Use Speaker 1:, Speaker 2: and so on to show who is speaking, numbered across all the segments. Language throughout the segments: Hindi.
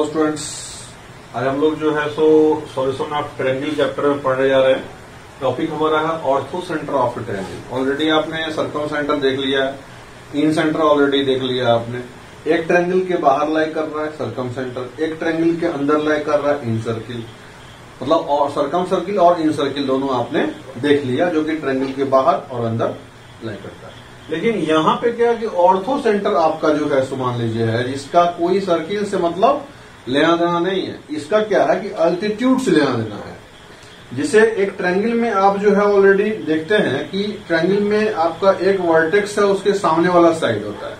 Speaker 1: हेलो स्टूडेंट्स, आज हम लोग जो है so solution of triangle chapter में पढ़ने जा रहे हैं। टॉपिक हमारा है ortho centre of triangle. Already आपने सर्कम सेंटर देख लिया है, इन सेंटर ऑलरेडी देख लिया आपने। एक ट्रायंगल के बाहर लाई कर रहा है सर्कम सेंटर, एक ट्रायंगल के अंदर लाई कर रहा है इन सर्किल। मतलब और सर्कम सर्किल और इन सर्किल दोनों आपने देख लिया, जो कि ट्रायंगल के बाहर और अंदर लाई करता है। लेकिन यहाँ पे क्या कि ऑर्थो सेंटर आपका जो है सो मान लीजिए है, जिसका कोई सर्किल से मतलब लेना देना नहीं है। इसका क्या है कि अल्टीट्यूड से लेना देना है। जिसे एक ट्रायंगल में आप जो है ऑलरेडी देखते हैं कि ट्रायंगल में आपका एक वर्टेक्स है, उसके सामने वाला साइड होता है।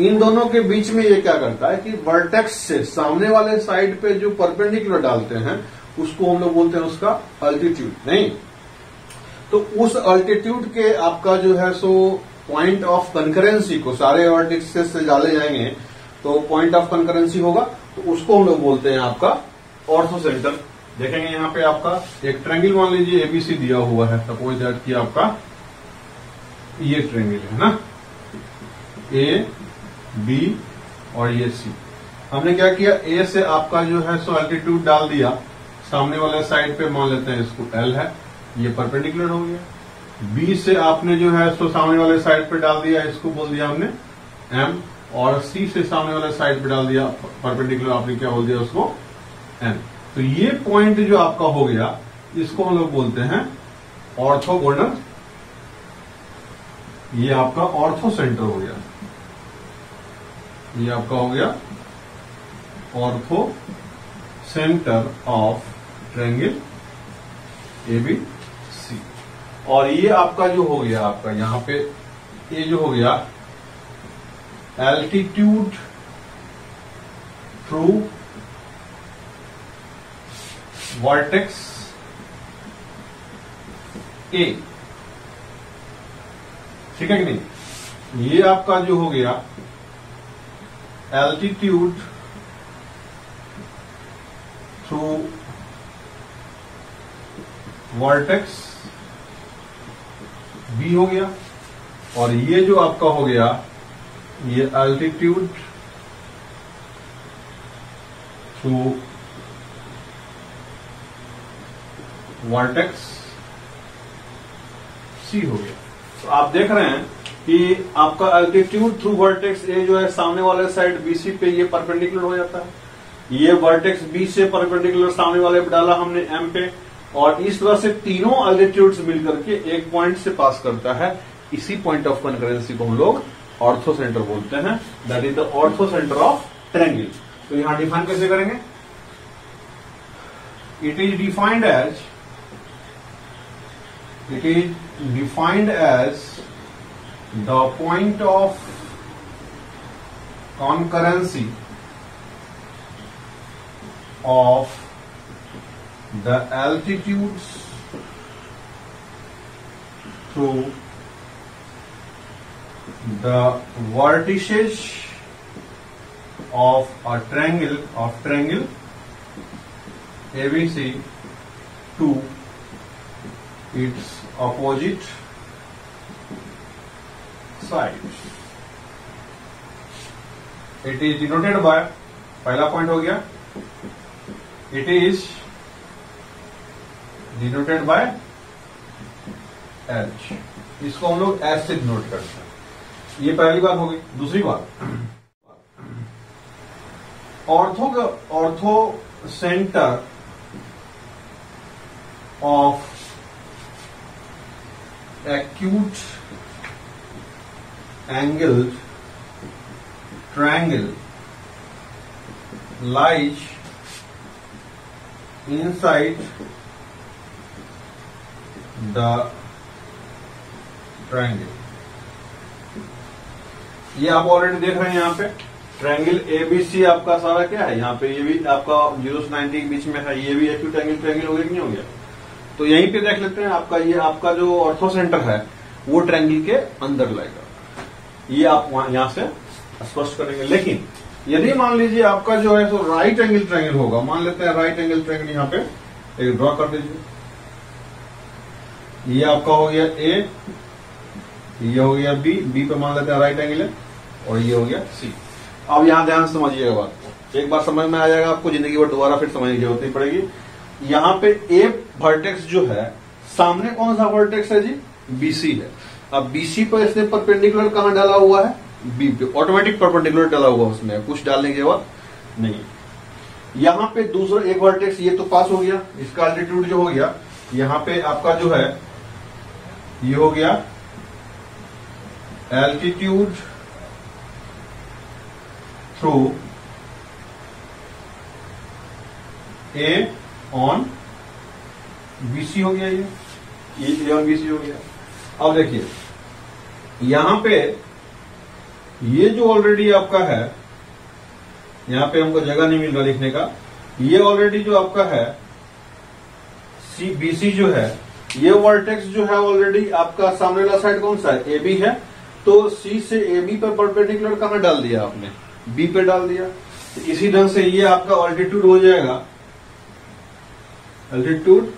Speaker 1: इन दोनों के बीच में ये क्या करता है कि वर्टेक्स से सामने वाले साइड पे जो परपेंडिकुलर डालते हैं उसको हम लोग बोलते हैं उसका अल्टीट्यूड। नहीं तो उस अल्टीट्यूड के आपका जो है सो पॉइंट ऑफ कंकरेंसी को सारे वर्टेक्सेस से डाले जाएंगे तो पॉइंट ऑफ कंकरेंसी होगा, तो उसको हम लोग बोलते हैं आपका ऑर्थो सेंटर। देखेंगे यहाँ पे आपका एक ट्रायंगल मान लीजिए एबीसी दिया हुआ है। सपोज दैट कि आपका ये ट्रायंगल है ना, ए बी और ये सी। हमने क्या किया, ए से आपका जो है सो अल्टीट्यूड डाल दिया, सामने वाले साइड पे मान लेते हैं इसको एल है, ये परपेंडिकुलर हो गया। बी से आपने जो है सो सामने वाले साइड पे डाल दिया, इसको बोल दिया हमने एम। और सी से सामने वाले साइड पे डाल दिया परपेंडिकुलर, आपने क्या बोल दिया उसको एन। तो ये पॉइंट जो आपका हो गया, इसको हम लोग बोलते हैं ऑर्थोगोनल। ये आपका ऑर्थो सेंटर हो गया, ये आपका हो गया ortho centre of triangle ABC. और ये आपका जो हो गया, आपका यहां पे ये जो हो गया एल्टीट्यूड थ्रू वर्टेक्स ए, ठीक है कि नहीं। ये आपका जो हो गया एल्टीट्यूड थ्रू वर्टेक्स बी हो गया। और ये जो आपका हो गया ये अल्टीट्यूड थ्रू वर्टेक्स सी हो गया। तो आप देख रहे हैं कि आपका अल्टीट्यूड थ्रू वर्टेक्स ए जो है सामने वाले साइड बीसी पे ये परपेंडिकुलर हो जाता है। ये वर्टेक्स बी से परपेंडिकुलर सामने वाले पे डाला हमने एम पे, और इस तरह से तीनों अल्टीट्यूड्स मिलकर के एक पॉइंट से पास करता है। इसी पॉइंट ऑफ कंकरेंसी को हम लोग ऑर्थो सेंटर बोलते हैं। That is the ortho centre of triangle. तो यहां डिफाइन कैसे करेंगे, it is defined as the point of concurrency of the altitudes through the vertices of a triangle ABC to its opposite sides. It is denoted by, पहला पॉइंट हो गया, it is denoted by H। इसको हम लोग H से डिनोट करते हैं। ये पहली बात हो गई। दूसरी बात, ortho centre of acute angled triangle lies inside the triangle। ये आप ऑलरेडी देख रहे हैं यहाँ पे ट्रायंगल एबीसी आपका सारा क्या है, यहाँ पे ये भी आपका 0 से 90 के बीच में है। ये भी एक्यूट एंगल ट्रायंगल हो गया कि नहीं हो गया। तो यहीं पे देख लेते हैं आपका ये आपका जो ऑर्थो सेंटर है वो ट्रायंगल के अंदर लाएगा। ये आप यहां से स्पष्ट करेंगे। लेकिन यदि मान लीजिए आपका जो है तो राइट एंगल ट्रायंगल होगा, मान लेते हैं राइट एंगल ट्रायंगल यहां पे एक ड्रॉ कर दीजिए। ये आपका हो गया ए, ये हो गया बी, बी पे मान लेते हैं राइट एंगल है, और ये हो गया सी। अब यहां ध्यान से समझिएगा बात को, एक बार समझ में आ जाएगा आपको, जिंदगी भर दोबारा फिर समझने की जरूरत नहीं पड़ेगी। यहाँ पे ए वर्टेक्स जो है, सामने कौन सा वर्टेक्स है जी, बीसी है। अब बीसी पर इसने परपेंडिकुलर कहां डाला हुआ है, बी पे, ऑटोमेटिक परपेंडिकुलर डाला हुआ, उसमें कुछ डालने की जरूरत नहीं। यहाँ पे दूसरा एक वर्टेक्स ये तो पास हो गया, इसका अल्टीट्यूड जो हो गया, यहाँ पे आपका जो है ये हो गया altitude through a on BC हो गया, ये ए ऑन बीसी हो गया। अब देखिए यहां पे ये जो ऑलरेडी आपका है, यहां पे हमको जगह नहीं मिल रहा लिखने का, ये ऑलरेडी जो आपका है सी बीसी जो है, ये वर्टेक्स जो है ऑलरेडी आपका सामने वाला साइड कौन सा है, ए बी है। तो सी से ए बी पर परपेंडिकुलर कहां डाल दिया आपने, बी पे डाल दिया। तो इसी ढंग से ये आपका ऑल्टीट्यूड हो जाएगा, अल्टीट्यूड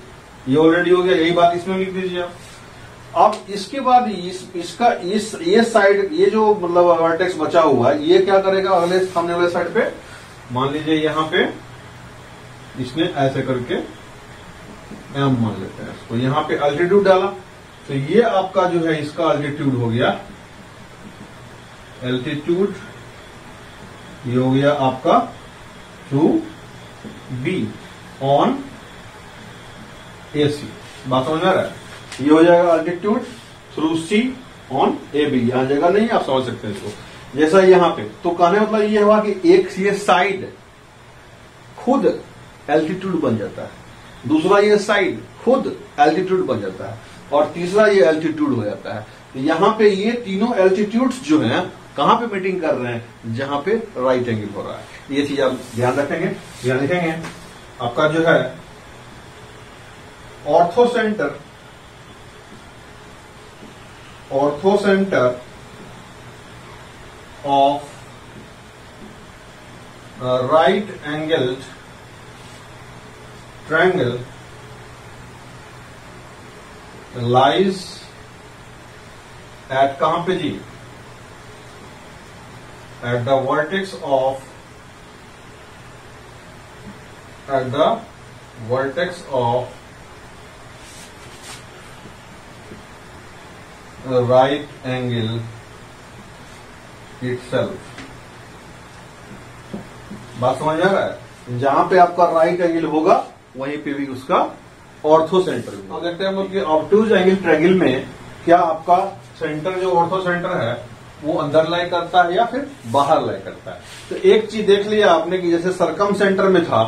Speaker 1: ये ऑलरेडी हो गया, यही बात इसमें लिख दीजिए आप। अब इसके बाद इसका ये साइड, ये जो मतलब वर्टेक्स बचा हुआ है, ये क्या करेगा अगले सामने वाले साइड पे, मान लीजिए यहां पे इसने ऐसे करके एम मान लेते हैं इसको, यहां पे अल्टीट्यूड डाला, तो ये आपका जो है इसका अल्टीट्यूड हो गया, एल्टीट्यूड ये हो गया आपका थ्रू बी ऑन एसी। बात समझ में आ रहा है, ये हो जाएगा altitude through C on A B. यहां जगह नहीं, आप समझ सकते हैं इसको। जैसा यहां पे, तो कहने मतलब ये हुआ कि एक ये साइड खुद एल्टीट्यूड बन जाता है, दूसरा ये साइड खुद एल्टीट्यूड बन जाता है, और तीसरा ये एल्टीट्यूड हो जाता है। तो यहां पे ये तीनों एल्टीट्यूड्स जो हैं कहां पे मीटिंग कर रहे हैं, जहां पे राइट एंगल हो रहा है। ये चीज आप ध्यान रखेंगे, ध्यान लिखेंगे। आपका जो है ortho centre of right angled triangle lies at कहां पे जी, at the vertex of right angle itself। बात समझ आ रहा है, जहां पे आपका राइट एंगल होगा वहीं पे भी उसका ऑर्थो सेंटर होगा। अब देखते हैं हम लोग कि ऑब्ट्यूज एंगल ट्रायंगल में क्या आपका सेंटर जो ऑर्थो सेंटर है वो अंदर लाई करता है या फिर बाहर लाई करता है। तो एक चीज देख लिया आपने कि जैसे सरकम सेंटर में था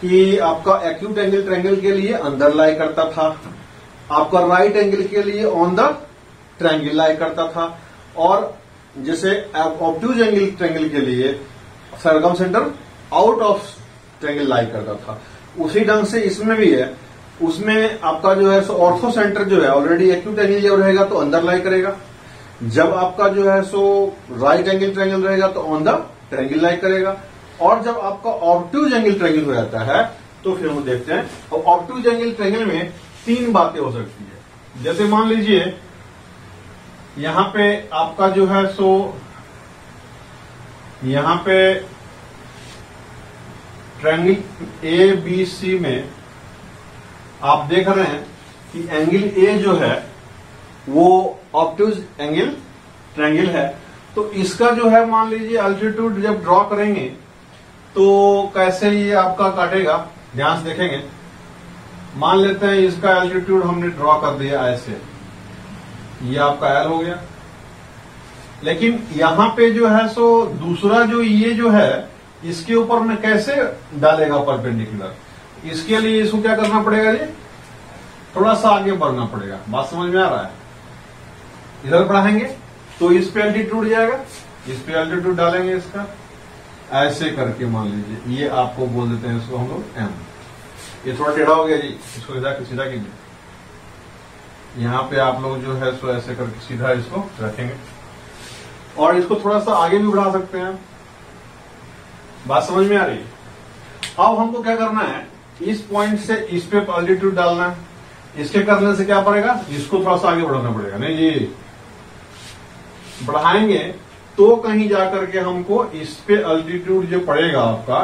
Speaker 1: कि आपका एक्यूट एंगल ट्रायंगल के लिए अंदर लाई करता था, आपका राइट एंगल के लिए ऑन द ट्रायंगल लाई करता था, और जैसे ऑब्ट्यूज एंगल ट्रायंगल के लिए सरकम सेंटर आउट ऑफ ट्रायंगल लाई करता था। उसी ढंग से इसमें भी है, उसमें आपका जो है ऑर्थो सेंटर जो है ऑलरेडी एक्यूट एंगल जब रहेगा तो अंदर लाई करेगा, जब आपका जो है सो राइट एंगल ट्रायंगल रहेगा तो ऑन द ट्रायंगल लाई करेगा, और जब आपका ऑब्ट्यूज एंगल ट्रायंगल हो जाता है तो फिर हम देखते हैं। और ऑब्ट्यूज एंगल ट्रायंगल में तीन बातें हो सकती है। जैसे मान लीजिए यहां पे आपका जो है सो यहां पे ट्रायंगल ए बी सी में आप देख रहे हैं कि एंगल ए जो है वो ऑब्ट्यूज एंगल ट्रायंगल है, तो इसका जो है मान लीजिए अल्टीट्यूड जब ड्रॉ करेंगे तो कैसे ये आपका काटेगा, ध्यान से देखेंगे। मान लेते हैं इसका एल्टीट्यूड हमने ड्रॉ कर दिया ऐसे, ये आपका एल हो गया, लेकिन यहां पे जो है सो दूसरा जो ये जो है इसके ऊपर में कैसे डालेगा परपेंडिकुलर, इसके लिए इसको क्या करना पड़ेगा जी, थोड़ा सा आगे बढ़ना पड़ेगा। बात समझ में आ रहा है, इधर बढ़ाएंगे तो इस पे एल्टीट्यूड जाएगा, इस पे एल्टीट्यूड डालेंगे इसका ऐसे करके, मान लीजिए ये आपको बोल देते हैं इसको हम लोग एम। ये थोड़ा टेढ़ा हो गया जी, इसको सीधा कीजिए, यहां पे आप लोग जो है सो ऐसे करके सीधा इसको रखेंगे, और इसको थोड़ा सा आगे भी बढ़ा सकते हैं। बात समझ में आ रही है। अब हमको क्या करना है, इस पॉइंट से इस पे एल्टीट्यूड डालना है, इसके करने से क्या पड़ेगा, इसको थोड़ा सा आगे बढ़ाना पड़ेगा। नहीं जी, बढ़ाएंगे तो कहीं जाकर के हमको इस पे अल्टीट्यूड जो पड़ेगा आपका,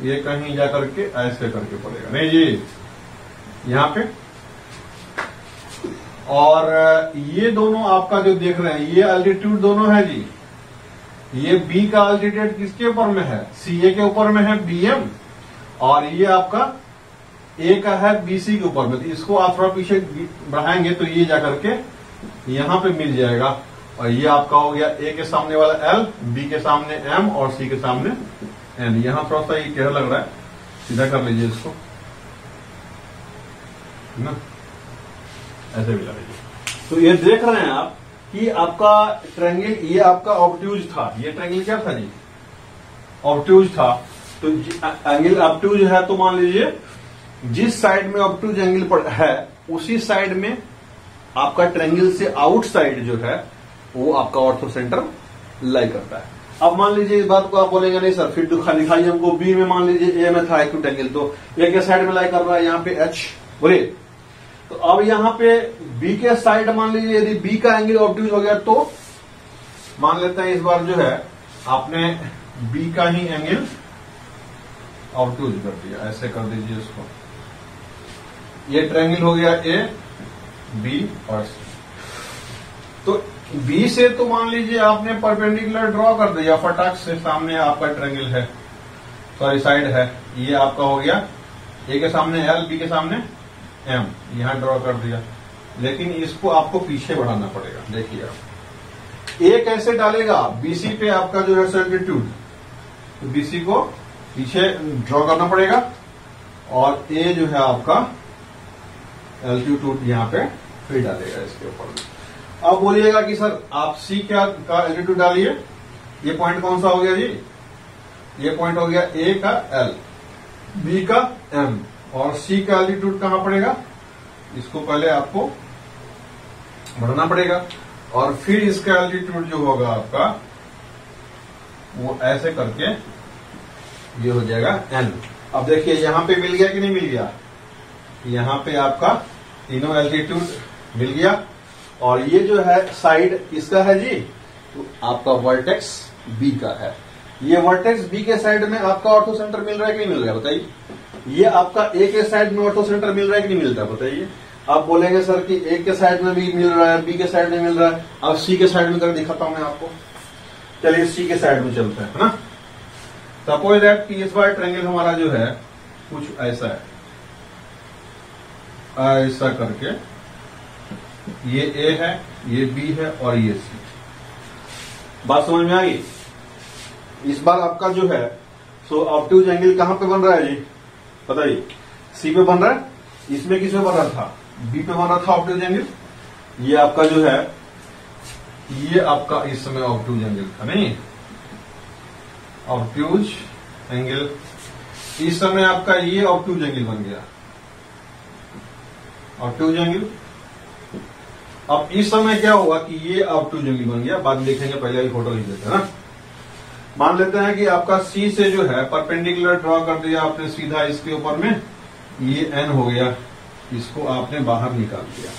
Speaker 1: ये कहीं जाकर के ऐसे करके पड़ेगा, नहीं जी, यहां पे। और ये दोनों आपका जो देख रहे हैं, ये अल्टीट्यूड दोनों है जी। ये बी का अल्टीट्यूड किसके ऊपर में है? सीए के ऊपर में है, बीएम। और ये आपका ए का है बीसी के ऊपर में। तो इसको आप थोड़ा पीछे बढ़ाएंगे तो ये जाकर के यहां पे मिल जाएगा। और ये आपका हो गया ए के सामने वाला एल, बी के सामने एम और सी के सामने एन। यहां थोड़ा सा ये टेढ़ा लग रहा है, सीधा कर लीजिए इसको, है ना, ऐसे भी लीजिए। तो ये देख रहे हैं आप कि आपका ट्रायंगल, ये आपका ऑब्ट्यूज था। ये ट्रायंगल क्या था जी? ऑब्ट्यूज था। तो एंगल ऑब्ट्यूज है तो मान लीजिए जिस साइड में ऑब्ट्यूज एंगल पर है उसी साइड में आपका ट्रायंगल से आउटसाइड जो है वो आपका ऑर्थो सेंटर लाई करता है। अब मान लीजिए इस बात को आप बोलेंगे नहीं सर फिर दिखाइए हमको, बी में मान लीजिए ए में था एक्यूट एंगल, तो ए के साइड में लाई कर रहा है, यहाँ पे एच बोलिए। तो अब यहाँ पे बी के साइड मान लीजिए यदि बी का एंगल ऑब्ट्यूज हो गया तो मान लेते हैं इस बार जो है आपने बी का ही एंगल ऑब्ट्यूज कर दिया, ऐसे कर दीजिए इसको। ये ट्रायंगल हो गया ए, बी और सी। तो बी से तो मान लीजिए आपने परपेंडिकुलर ड्रॉ कर दिया फटाक से, सामने आपका ट्रायंगल है, सॉरी साइड है। ये आपका हो गया ए के सामने एल, बी के सामने एम, यहां ड्रॉ कर दिया। लेकिन इसको आपको पीछे बढ़ाना पड़ेगा। देखिए आप ए कैसे डालेगा, बीसी पे आपका जो है एल्टीट्यूड, तो बीसी को पीछे ड्रॉ करना पड़ेगा और ए जो है आपका एल्टीट्यूड यहां पे फिर डालेगा इसके ऊपर। अब बोलिएगा कि सर आप सी का एल्टीट्यूड डालिए। ये पॉइंट कौन सा हो गया जी? ये पॉइंट हो गया ए का एल, बी का एम और सी का एल्टीट्यूड कहां पड़ेगा? इसको पहले आपको बढ़ना पड़ेगा और फिर इसका एल्टीट्यूड जो होगा आपका वो ऐसे करके ये हो जाएगा एन। अब देखिए यहां पे मिल गया कि नहीं मिल गया? यहां पे आपका तीनों एल्टीट्यूड मिल गया। और ये जो है साइड किसका है जी? तो आपका वर्टेक्स बी का है। ये वर्टेक्स बी के साइड में आपका ऑर्थो सेंटर मिल रहा है कि नहीं मिल रहा है बताइए? ये आपका ए के साइड में ऑर्थो सेंटर मिल रहा है कि नहीं मिलता है बताइए? आप बोलेंगे सर कि ए के साइड में भी मिल रहा है, बी के साइड में मिल रहा है। अब सी के साइड में कर दिखाता हूं मैं आपको। चलिए सी के साइड में चलते हैं, है ना। सपोज दैट कि इस बार ट्रायंगल हमारा जो है कुछ ऐसा है, ऐसा करके ये ए है, ये बी है और ये सी। बात समझ में आ गई? इस बार आपका जो है सो ऑब्ट्यूज एंगल कहां पे बन रहा है जी बताइए? सी पे बन रहा है। इसमें किस पे बन रहा था? बी पे बन रहा था ऑब्ट्यूज एंगल। ये आपका जो है ये आपका इस समय ऑब्ट्यूज एंगल था, नहीं ऑब्ट्यूज एंगल। इस समय आपका ये ऑब्ट्यूज एंगल बन गया, ऑब्ट्यूज एंगल। अब इस समय क्या हुआ कि ये ऑब्ट्यूज एंगल बन गया, बाद में देखेंगे, पहले अभी फोटो लिख देते हैं ना। मान लेते हैं कि आपका सी से जो है परपेंडिकुलर ड्रॉ कर दिया आपने सीधा इसके ऊपर में, ये एन हो गया, इसको आपने बाहर निकाल दिया।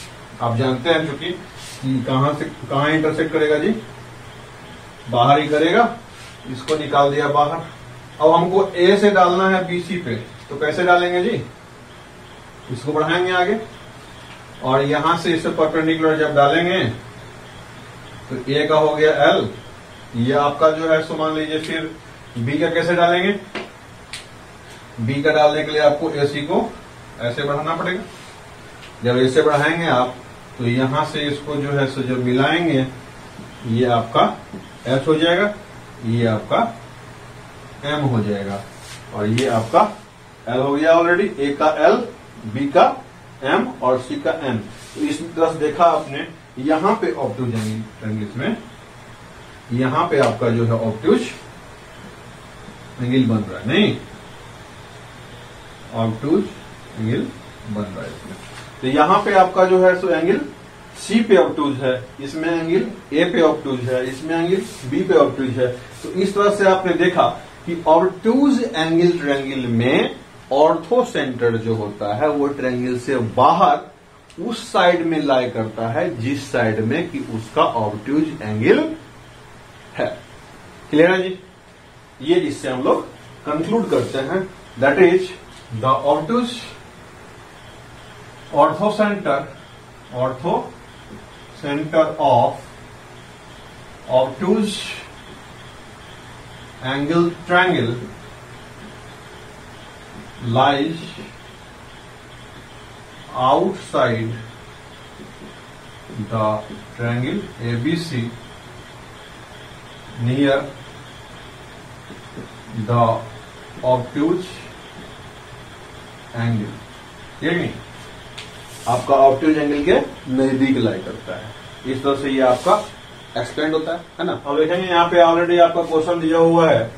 Speaker 1: आप जानते हैं चूंकि कहां से कहां इंटरसेक्ट करेगा जी? बाहर ही करेगा। इसको निकाल दिया बाहर। अब हमको ए से डालना है बीसी पे, तो कैसे डालेंगे जी? इसको बढ़ाएंगे आगे और यहां से इसे परपेंडिकुलर जब डालेंगे तो ए का हो गया एल, ये आपका जो है सो मान लीजिए। फिर बी का कैसे डालेंगे? बी का डालने के लिए आपको एसी को ऐसे बढ़ाना पड़ेगा। जब ऐसे बढ़ाएंगे आप तो यहां से इसको जो है सो जब मिलाएंगे ये आपका एच हो जाएगा, ये आपका एम हो जाएगा और ये आपका एल हो गया ऑलरेडी। ए का एल, बी का एम और सी का एन। तो इस तरह से देखा आपने, यहां पे ऑब्ट्यूज एंगल में यहां पे आपका जो है ऑब्ट्यूज एंगल बन रहा है, नहीं ऑब्ट्यूज एंगल बन रहा है इसमें। तो यहां पे आपका जो है सो एंगल सी पे ऑब्ट्यूज है, इसमें एंगल ए पे ऑब्ट्यूज है, इसमें एंगल बी पे ऑब्ट्यूज है। तो इस तरह से आपने देखा कि ऑब्ट्यूज एंगल ट्रायंगल में ऑर्थो सेंटर जो होता है वो ट्रायंगल से बाहर उस साइड में लाई करता है जिस साइड में कि उसका ऑब्ट्यूज एंगल है। क्लियर है जी? ये इससे हम लोग कंक्लूड करते हैं, that is the obtuse ortho centre of obtuse angle triangle lies outside the triangle ABC near the obtuse angle। ठीक नहीं, आपका ऑब्ट्यूज एंगल के नजदीक लाई करता है। इस तरह से ये आपका एक्सपेंड होता है ना। अब देखेंगे यहाँ पे ऑलरेडी आपका क्वेश्चन दिया हुआ है,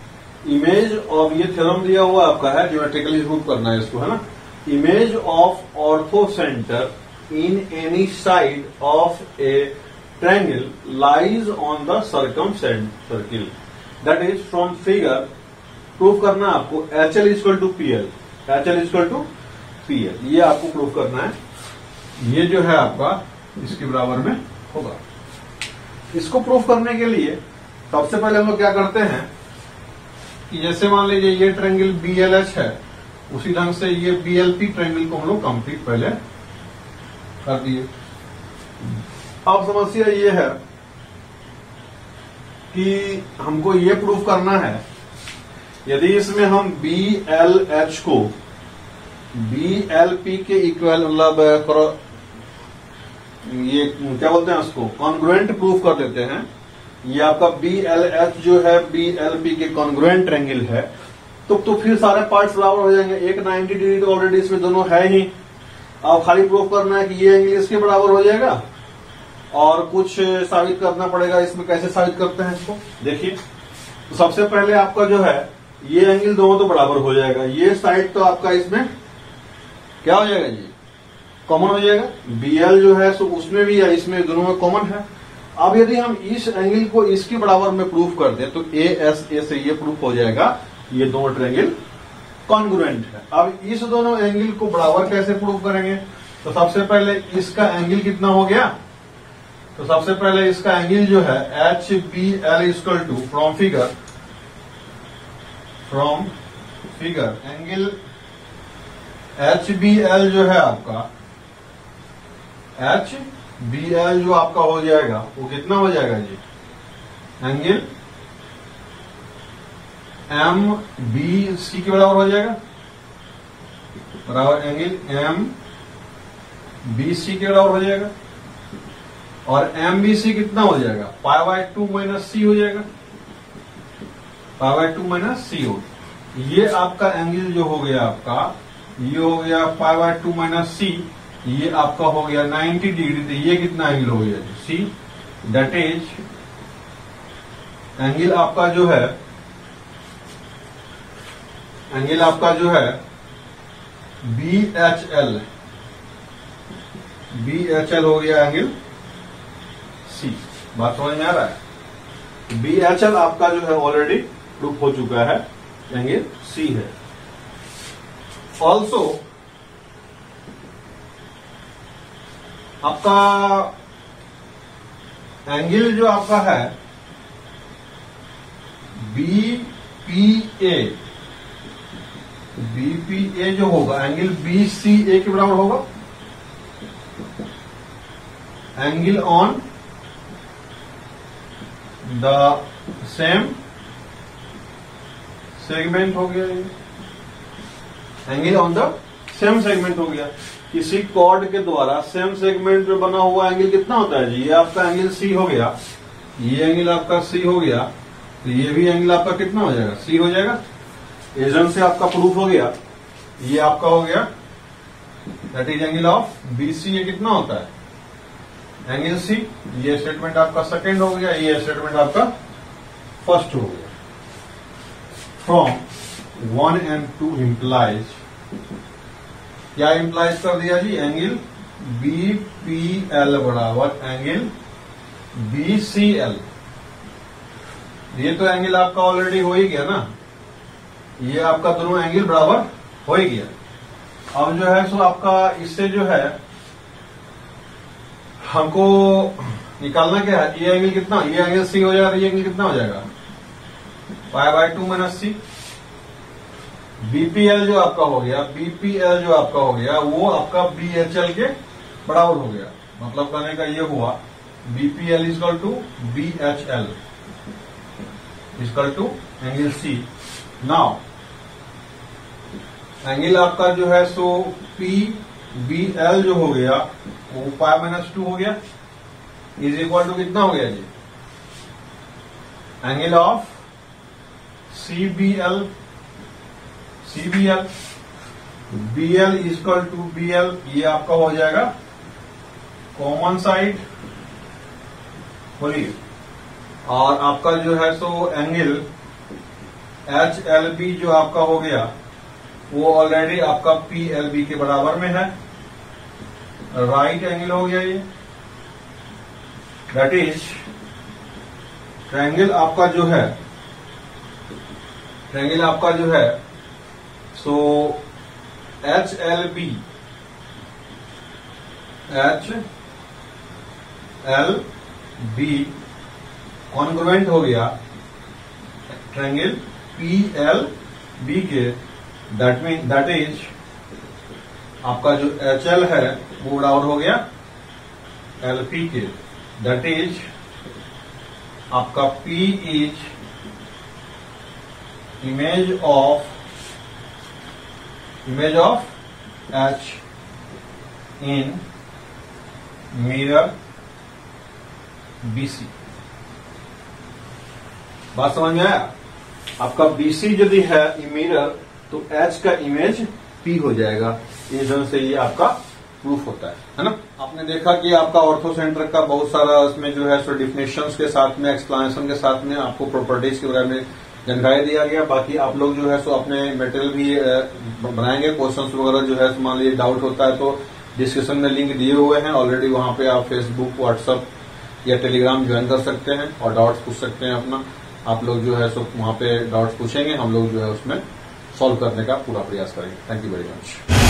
Speaker 1: इमेज ऑफ, ये थ्योरम दिया हुआ आपका है, ज्योमेट्रिकली प्रूव करना है इसको, है ना। Image of orthocentre in any side of a triangle lies on the circumcentre circle, that is from figure. Prove करना आपको HL equal to PL, HL equal to PL, ये आपको प्रूव करना है। ये जो है आपका इसके बराबर में होगा। इसको प्रूव करने के लिए सबसे पहले हम लोग क्या करते हैं कि जैसे मान लीजिए ये ट्रायंगल BLH है, उसी ढंग से ये BLP ट्रायंगल को हम लोग कंप्लीट पहले कर दिए। अब समस्या ये है कि हमको ये प्रूव करना है, यदि इसमें हम BLH को BLP के इक्वल, मतलब ये क्या बोलते हैं उसको, कॉन्ग्रुएंट प्रूफ कर देते हैं। ये आपका BLH जो है BLP के कॉन्ग्रुएंट ट्रायंगल है, तो फिर सारे पार्ट्स बराबर हो जाएंगे। एक 90 डिग्री तो ऑलरेडी इसमें दोनों है ही। अब खाली प्रूफ करना है कि ये एंगल इसके बराबर हो जाएगा, और कुछ साबित करना पड़ेगा। इसमें कैसे साबित करते हैं इसको देखिए। तो सबसे पहले आपका जो है ये एंगल दोनों तो बराबर हो जाएगा। ये साइड तो आपका इसमें क्या हो जाएगा जी, कॉमन हो जाएगा। BL जो है सो उसमें भी है, इसमें दोनों में कॉमन है। अब यदि हम इस एंगल को इसके बराबर में प्रूफ कर दें तो ASA से ये प्रूफ हो जाएगा ये दोनों ट्रायंगल कॉन्ग्रुएंट है। अब इस दोनों एंगल को बराबर कैसे प्रूफ करेंगे? तो सबसे पहले इसका एंगल कितना हो गया, तो सबसे पहले इसका एंगल जो है HBL equal to from figure angle HBL जो है आपका, HBL जो आपका हो जाएगा वो कितना हो जाएगा जी, एंगल MBC के बराबर हो जाएगा, बराबर एंगल MBC के बराबर हो जाएगा। और MBC कितना हो जाएगा, π/2 माइनस C हो जाएगा, π/2 माइनस C हो। ये आपका एंगल जो हो गया आपका, ये हो गया π/2 माइनस C, ये आपका हो गया 90 डिग्री। तो ये कितना एंगल हो गया C, दैट इज एंगल आपका जो है, एंगल आपका जो है BHL हो गया एंगल C। बात समझ में आ रहा है? BHL आपका जो है ऑलरेडी प्रूफ हो चुका है, एंगल C है। ऑल्सो आपका एंगल जो आपका है BPA जो होगा, एंगल BCA के बराबर होगा। Angle on the same segment हो गया, ये angle on the same segment हो गया। किसी कॉर्ड के द्वारा सेम सेगमेंट में बना हुआ एंगल कितना होता है जी, ये आपका एंगल C हो गया, ये एंगल आपका C हो गया, तो ये भी एंगल आपका कितना हो जाएगा, C हो जाएगा। एजन से आपका प्रूफ हो गया, ये आपका हो गया, that is angle of BC। ये कितना होता है, एंगल C। ये स्टेटमेंट आपका सेकंड हो गया, ये स्टेटमेंट आपका फर्स्ट हो गया। फ्रॉम 1 and 2 इम्प्लाइज, क्या इम्प्लाइज कर दिया जी, एंगल BPL बराबर एंगल BCL। ये तो एंगल आपका ऑलरेडी हो ही गया ना, ये आपका दोनों एंगल बराबर हो ही गया। अब जो है सो आपका इससे जो है हमको निकालना क्या है, ये एंगल कितना, ये एंगल सी हो जाएगा, ये एंगल कितना हो जाएगा π/2 माइनस सी। बीपीएल जो आपका हो गया, बीपीएल जो आपका हो गया वो आपका बीएचएल के बराबर हो गया। मतलब कहने का ये हुआ BPL is equal to BHL is equal to angle C. Now angle आपका जो है सो पी बीएल जो हो गया वो π-2 हो गया, इज इक्वल टू कितना हो गया जी, angle of CBL, CBL BL equal to BL, ये आपका हो जाएगा कॉमन साइड बोलिए। और आपका जो है so angle H L B जो आपका हो गया वो ऑलरेडी आपका पी एल बी के बराबर में है, राइट एंगल हो गया ये। दैट इज ट्रायंगल आपका जो है, ट्रायंगल आपका जो है so H L B, H L B congruent हो गया ट्रायंगल पी एल बी के। दैट इज आपका जो एच एल है वो बराबर हो गया एल पी के। दैट इज आपका P is image of H in mirror BC. बात समझ में आया? आपका बीसी यदि है मिरर तो एच का इमेज पी हो जाएगा। इस ढंग से ये आपका प्रूफ होता है ना। आपने देखा कि आपका ऑर्थो सेंटर का बहुत सारा इसमें जो है सो डिफिनेशंस के साथ में, एक्सप्लेनेशन के साथ में आपको प्रॉपर्टीज के बारे में जानकारी दिया गया। बाकी आप लोग जो है सो अपने मटेरियल भी बनाएंगे, क्वेश्चंस वगैरह जो है मान लीजिए डाउट होता है तो डिस्क्रिप्शन में लिंक दिए हुए हैं ऑलरेडी, वहां पे आप फेसबुक, व्हाट्सएप या टेलीग्राम ज्वाइन कर सकते हैं और डाउट्स पूछ सकते हैं अपना। आप लोग जो है सो वहां पे डाउट्स पूछेंगे, हम लोग जो है उसमें सॉल्व करने का पूरा प्रयास करेंगे। Thank you very much.